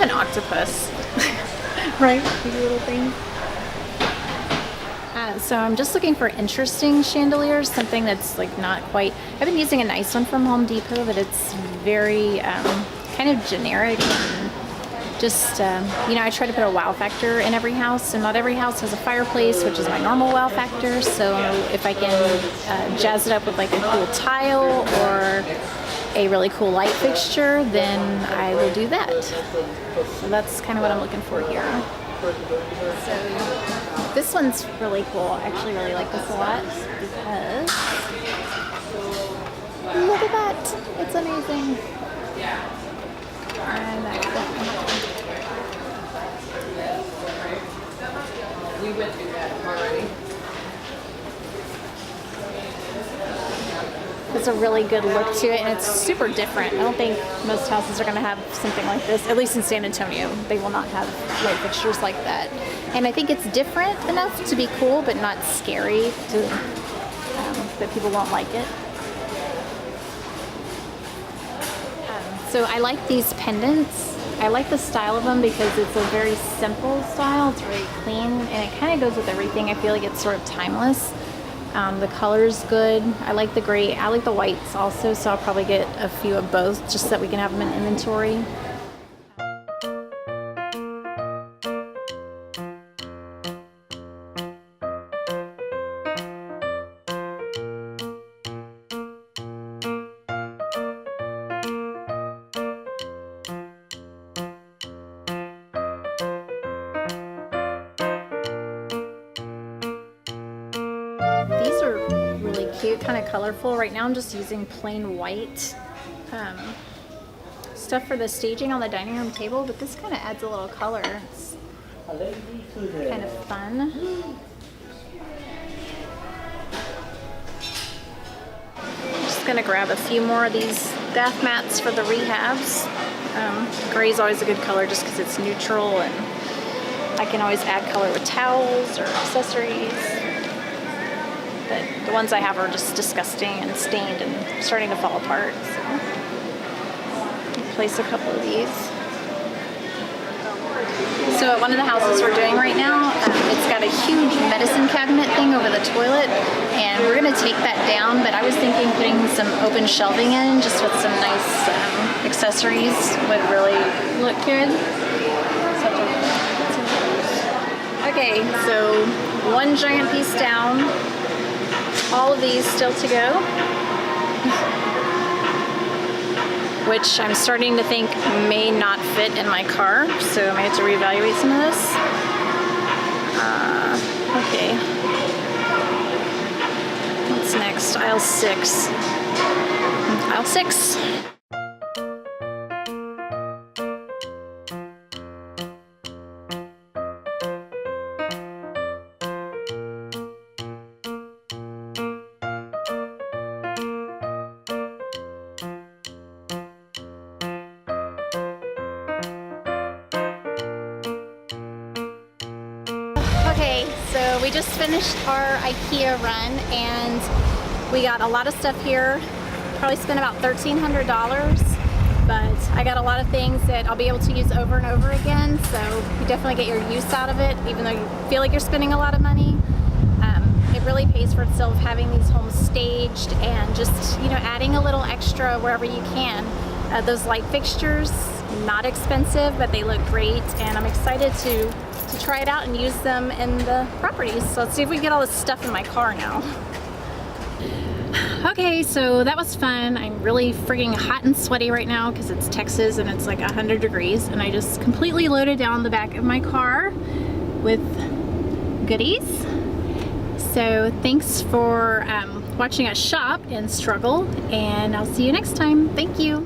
of an octopus. Right? These little things. So I'm just looking for interesting chandeliers, something that's like not quite, I've been using a nice one from Home Depot, but it's very kind of generic and just, you know, I try to put a wow factor in every house, and not every house has a fireplace, which is my normal wow factor. So if I can jazz it up with like a cool tile or a really cool light fixture, then I will do that. So that's kind of what I'm looking for here. So this one's really cool. I actually really like this a lot because look at that. It's amazing. And that one. We went through that already. It's a really good look to it, and it's super different. I don't think most houses are going to have something like this, at least in San Antonio. They will not have light fixtures like that. And I think it's different enough to be cool, but not scary to, that people won't like it. So I like these pendants. I like the style of them because it's a very simple style. It's very clean, and it kind of goes with everything. I feel like it's sort of timeless. The color's good. I like the gray. I like the whites also, so I'll probably get a few of both just so that we can have them in inventory. These are really cute, kind of colorful. Right now I'm just using plain white stuff for the staging on the dining room table, but this kind of adds a little color. It's kind of fun. I'm just gonna grab a few more of these bath mats for the rehabs. Gray's always a good color just because it's neutral, and I can always add color with towels or accessories. But the ones I have are just disgusting and stained and starting to fall apart. So I'll place a couple of these. So at one of the houses we're doing right now, it's got a huge medicine cabinet thing over the toilet, and we're gonna take that down, but I was thinking putting some open shelving in just with some nice accessories would really look good. Okay, so one giant piece down. All of these still to go, which I'm starting to think may not fit in my car, so I may have to reevaluate some of this. Okay. What's next? Aisle 6. Aisle 6. Okay, so we just finished our Ikea run, and we got a lot of stuff here. Probably spent about $1,300, but I got a lot of things that I'll be able to use over and over again, so you definitely get your use out of it, even though you feel like you're spending a lot of money. It really pays for itself having these homes staged and just, you know, adding a little extra wherever you can. Those light fixtures, not expensive, but they look great, and I'm excited to try it out and use them in the properties. So let's see if we can get all this stuff in my car now. Okay, so that was fun. I'm really freaking hot and sweaty right now because it's Texas and it's like 100 degrees, and I just completely loaded down the back of my car with goodies. So thanks for watching us shop and struggle, and I'll see you next time. Thank you.